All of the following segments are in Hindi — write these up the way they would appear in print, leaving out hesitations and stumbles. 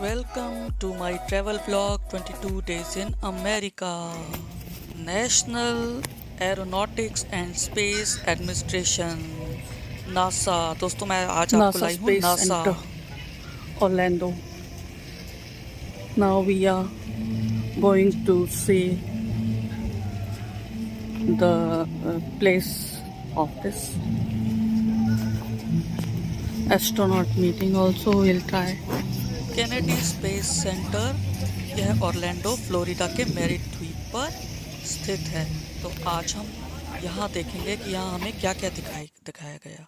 Welcome to my travel vlog 22 days in America. National Aeronautics and Space Administration NASA। दोस्तों मैं आज आपको NASA लाई हूँ Space NASA. Center, Orlando. Now we are going to see the place of this astronaut meeting. Also, we'll try. Kennedy space centre यह ऑरलैंडो फ्लोरिडा के मेरिट द्वीप पर स्थित है। तो आज हम यहाँ देखेंगे कि यहाँ हमें क्या क्या दिखाया गया।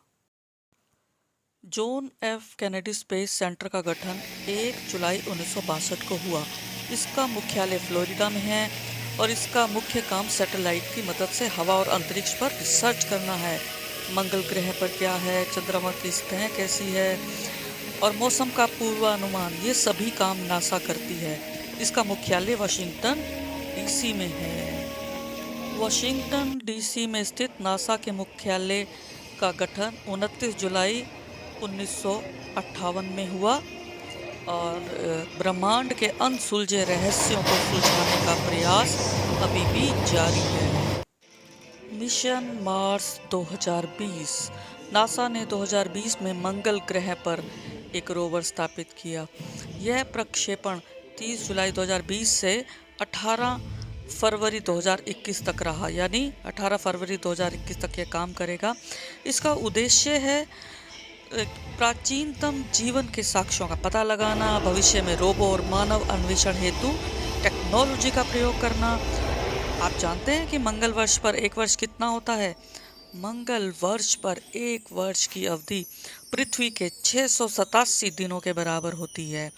John F Kennedy space centre का गठन 1 जुलाई 1962 को हुआ। इसका मुख्यालय फ्लोरिडा में है और इसका मुख्य काम सैटेलाइट की मदद से हवा और अंतरिक्ष पर रिसर्च करना है। मंगल ग्रह पर क्या है, चंद्रमा की सतह कैसी है और मौसम का पूर्वानुमान, ये सभी काम नासा करती है। इसका मुख्यालय वाशिंगटन डीसी में है। वाशिंगटन डीसी में स्थित नासा के मुख्यालय का गठन 29 जुलाई 1958 में हुआ और ब्रह्मांड के अनसुलझे रहस्यों को सुलझाने का प्रयास अभी भी जारी है। Mission Mars 2020। नासा ने 2020 में मंगल ग्रह पर एक रोवर स्थापित किया। यह प्रक्षेपण 30 जुलाई 2020 से 18 फरवरी 2021 तक रहा, यानी 18 फरवरी 2021 तक यह काम करेगा। इसका उद्देश्य है प्राचीनतम जीवन के साक्ष्यों का पता लगाना, भविष्य में रोबो और मानव अन्वेषण हेतु टेक्नोलॉजी का प्रयोग करना। आप जानते हैं कि मंगल वर्ष पर एक वर्ष कितना होता है? मंगल वर्ष पर एक वर्ष की अवधि पृथ्वी के 687 दिनों के बराबर होती है।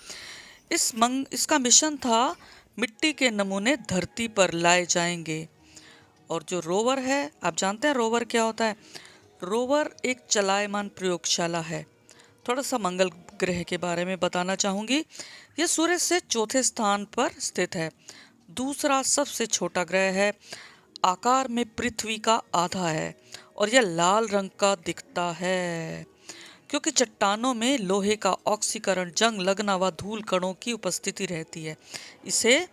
इसका मिशन था मिट्टी के नमूने धरती पर लाए जाएंगे। और जो रोवर है, आप जानते हैं रोवर क्या होता है? रोवर एक चलायमान प्रयोगशाला है। थोड़ा सा मंगल ग्रह के बारे में बताना चाहूँगी। यह सूर्य से चौथे स्थान पर स्थित है। दूसरा सबसे छोटा ग्रह है, आकार में पृथ्वी का आधा है और यह लाल रंग का दिखता है क्योंकि चट्टानों में लोहे का ऑक्सीकरण, जंग लगना व धूल कणों की उपस्थिति रहती है। इसे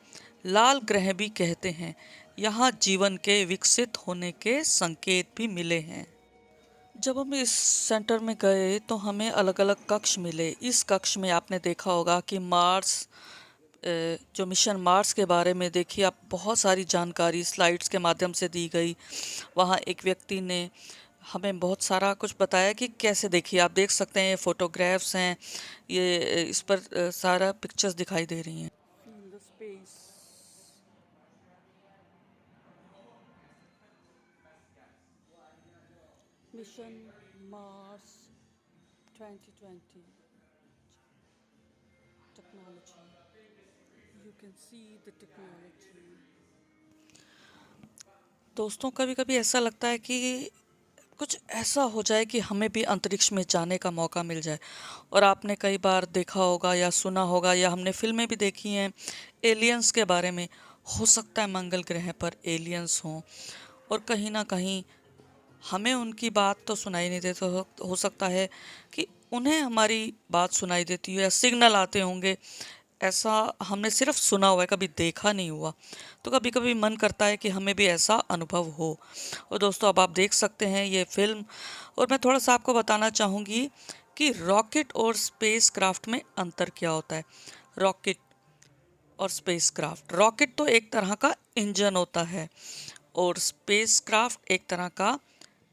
लाल ग्रह भी कहते हैं। यहाँ जीवन के विकसित होने के संकेत भी मिले हैं। जब हम इस सेंटर में गए तो हमें अलग अलग कक्ष मिले। इस कक्ष में आपने देखा होगा कि मार्स, जो मिशन मार्स के बारे में देखिए आप, बहुत सारी जानकारी स्लाइड्स के माध्यम से दी गई। वहाँ एक व्यक्ति ने हमें बहुत सारा कुछ बताया कि कैसे, देखिए आप देख सकते हैं ये फोटोग्राफ्स हैं, ये इस पर सारा पिक्चर्स दिखाई दे रही हैं। Mission Mars 2020 technology. You can see the technology. दोस्तों कभी कभी ऐसा लगता है कि कुछ ऐसा हो जाए कि हमें भी अंतरिक्ष में जाने का मौका मिल जाए। और आपने कई बार देखा होगा या सुना होगा या हमने फिल्में भी देखी हैं एलियंस के बारे में। हो सकता है मंगल ग्रह पर एलियंस हों और कहीं ना कहीं हमें उनकी बात तो सुनाई नहीं देती, हो सकता है कि उन्हें हमारी बात सुनाई देती हो या सिग्नल आते होंगे। ऐसा हमने सिर्फ सुना हुआ है, कभी देखा नहीं हुआ। तो कभी कभी मन करता है कि हमें भी ऐसा अनुभव हो। और दोस्तों अब आप देख सकते हैं ये फिल्म। और मैं थोड़ा सा आपको बताना चाहूँगी कि रॉकेट और स्पेस क्राफ्ट में अंतर क्या होता है। रॉकेट और स्पेस क्राफ्ट, रॉकेट तो एक तरह का इंजन होता है और स्पेस क्राफ्ट एक तरह का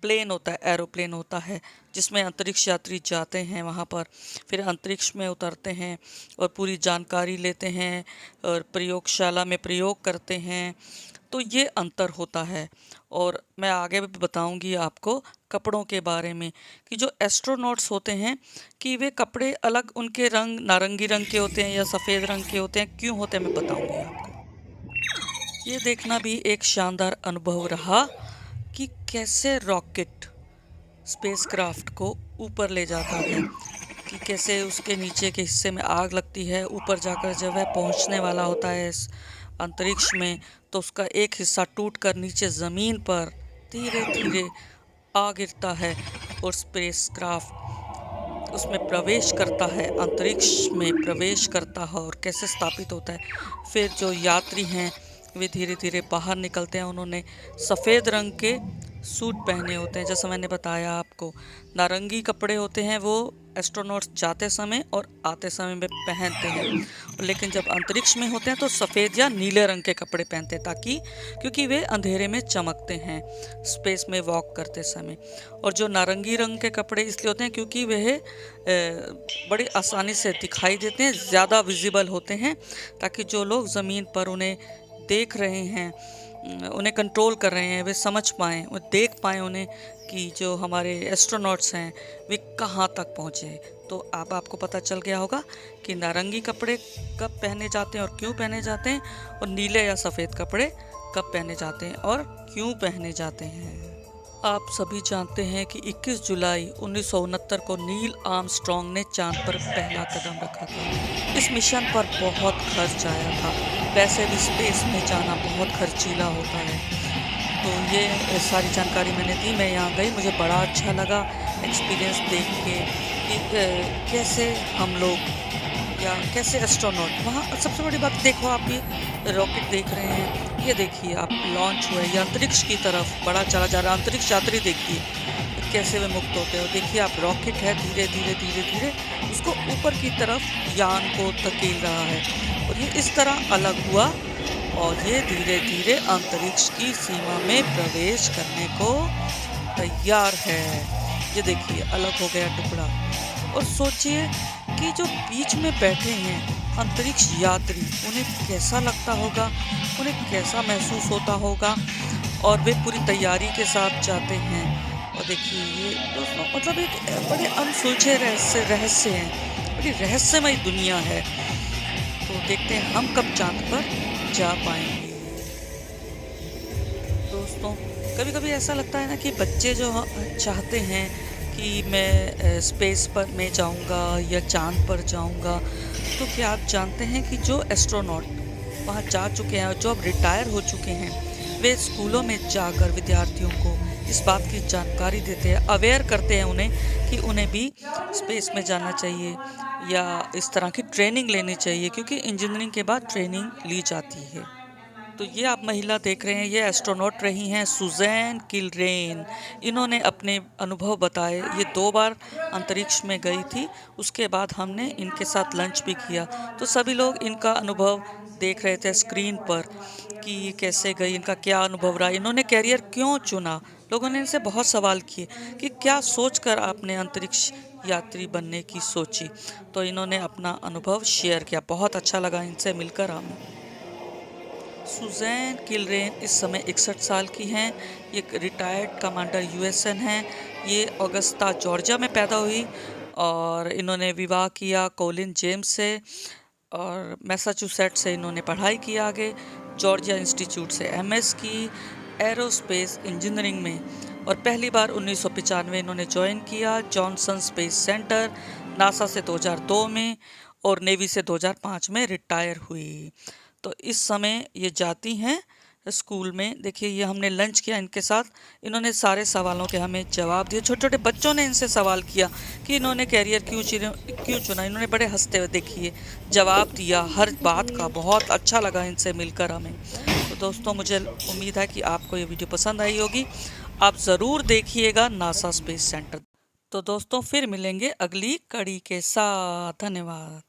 प्लेन होता है, एरोप्लेन होता है, जिसमें अंतरिक्ष यात्री जाते हैं, वहाँ पर फिर अंतरिक्ष में उतरते हैं और पूरी जानकारी लेते हैं और प्रयोगशाला में प्रयोग करते हैं। तो ये अंतर होता है। और मैं आगे भी बताऊंगी आपको कपड़ों के बारे में कि जो एस्ट्रोनॉट्स होते हैं कि वे कपड़े अलग, उनके रंग नारंगी रंग के होते हैं या सफ़ेद रंग के होते हैं, क्यों होते हैं मैं बताऊंगी आपको। ये देखना भी एक शानदार अनुभव रहा कि कैसे रॉकेट स्पेसक्राफ्ट को ऊपर ले जाता है, कि कैसे उसके नीचे के हिस्से में आग लगती है। ऊपर जाकर जब वह पहुंचने वाला होता है इस अंतरिक्ष में, तो उसका एक हिस्सा टूटकर नीचे ज़मीन पर धीरे धीरे आ गिरता है और स्पेसक्राफ्ट उसमें प्रवेश करता है, अंतरिक्ष में प्रवेश करता है और कैसे स्थापित होता है। फिर जो यात्री हैं वे धीरे धीरे बाहर निकलते हैं। उन्होंने सफ़ेद रंग के सूट पहने होते हैं, जैसा मैंने बताया आपको। नारंगी कपड़े होते हैं वो एस्ट्रोनॉट्स जाते समय और आते समय में पहनते हैं, लेकिन जब अंतरिक्ष में होते हैं तो सफ़ेद या नीले रंग के कपड़े पहनते हैं, ताकि क्योंकि वे अंधेरे में चमकते हैं स्पेस में वॉक करते समय। और जो नारंगी रंग के कपड़े इसलिए होते हैं क्योंकि वह बड़ी आसानी से दिखाई देते हैं, ज़्यादा विजिबल होते हैं, ताकि जो लोग ज़मीन पर उन्हें देख रहे हैं, उन्हें कंट्रोल कर रहे हैं, वे समझ पाएँ, वो देख पाएँ उन्हें कि जो हमारे एस्ट्रोनॉट्स हैं वे कहाँ तक पहुँचे। तो अब आपको पता चल गया होगा कि नारंगी कपड़े कब पहने जाते हैं और क्यों पहने जाते हैं, और नीले या सफ़ेद कपड़े कब पहने जाते हैं और क्यों पहने जाते हैं। आप सभी जानते हैं कि 21 जुलाई 1969 को नील आर्मस्ट्रॉन्ग ने चांद पर पहला कदम रखा था। इस मिशन पर बहुत खर्च आया था। वैसे भी स्पेस में जाना बहुत खर्चीला होता है। तो ये सारी जानकारी मैंने दी, मैं यहाँ गई, मुझे बड़ा अच्छा लगा एक्सपीरियंस देख के कि कैसे हम लोग या कैसे एस्ट्रोनॉट वहाँ। सबसे बड़ी बात देखो, आप ये रॉकेट देख रहे हैं, ये देखिए आप लॉन्च हुआ है, ये अंतरिक्ष की तरफ बड़ा चला जा रहा है। अंतरिक्ष यात्री देखिए कैसे वे मुक्त होते हैं। देखिए आप रॉकेट है धीरे धीरे धीरे धीरे उसको ऊपर की तरफ यान को धकेल रहा है, और ये इस तरह अलग हुआ और ये धीरे धीरे अंतरिक्ष की सीमा में प्रवेश करने को तैयार है। ये देखिए अलग हो गया टुकड़ा। और सोचिए कि जो बीच में बैठे हैं अंतरिक्ष यात्री, उन्हें कैसा लगता होगा, उन्हें कैसा महसूस होता होगा, और वे पूरी तैयारी के साथ जाते हैं। और देखिए ये दोस्तों मतलब एक बड़े अनसुलझे रहस्य हैं, बड़ी रहस्यमय दुनिया है। तो देखते हैं हम कब चांद पर जा पाएंगे। दोस्तों कभी कभी ऐसा लगता है ना कि बच्चे जो चाहते हैं कि मैं स्पेस पर में जाऊंगा या चांद पर जाऊंगा, तो क्या आप जानते हैं कि जो एस्ट्रोनॉट वहां जा चुके हैं और जो अब रिटायर हो चुके हैं, वे स्कूलों में जाकर विद्यार्थियों को इस बात की जानकारी देते हैं, अवेयर करते हैं उन्हें कि उन्हें भी स्पेस में जाना चाहिए या इस तरह की ट्रेनिंग लेनी चाहिए, क्योंकि इंजीनियरिंग के बाद ट्रेनिंग ली जाती है। तो ये आप महिला देख रहे हैं, ये एस्ट्रोनॉट रही हैं सुज़ैन किलरेन। इन्होंने अपने अनुभव बताए। ये 2 बार अंतरिक्ष में गई थी, उसके बाद हमने इनके साथ लंच भी किया। तो सभी लोग इनका अनुभव देख रहे थे स्क्रीन पर कि ये कैसे गई, इनका क्या अनुभव रहा, इन्होंने कैरियर क्यों चुना। लोगों ने इनसे बहुत सवाल किए कि क्या सोचकर आपने अंतरिक्ष यात्री बनने की सोची। तो इन्होंने अपना अनुभव शेयर किया। बहुत अच्छा लगा इनसे मिलकर हमें। सुज़ैन किलरेन इस समय 61 साल की हैं। ये रिटायर्ड कमांडर यूएसएन हैं। ये ऑगस्टा जॉर्जिया में पैदा हुई और इन्होंने विवाह किया कोलिन जेम्स से, और मैसाचुसेट्स से इन्होंने पढ़ाई की आगे। जॉर्जिया इंस्टीट्यूट से एमएस की एरोस्पेस इंजीनियरिंग में, और पहली बार 1995 इन्होंने ज्वाइन किया जॉनसन स्पेस सेंटर नासा से 2002 में, और नेवी से 2005 में रिटायर हुई। तो इस समय ये जाती हैं स्कूल में। देखिए ये हमने लंच किया इनके साथ, इन्होंने सारे सवालों के हमें जवाब दिए। छोटे छोटे बच्चों ने इनसे सवाल किया कि इन्होंने कैरियर क्यों चुना, इन्होंने बड़े हंसते हुए देखिए जवाब दिया हर बात का। बहुत अच्छा लगा इनसे मिलकर हमें। तो दोस्तों मुझे उम्मीद है कि आपको ये वीडियो पसंद आई होगी। आप ज़रूर देखिएगा नासा स्पेस सेंटर। तो दोस्तों फिर मिलेंगे अगली कड़ी के साथ। धन्यवाद।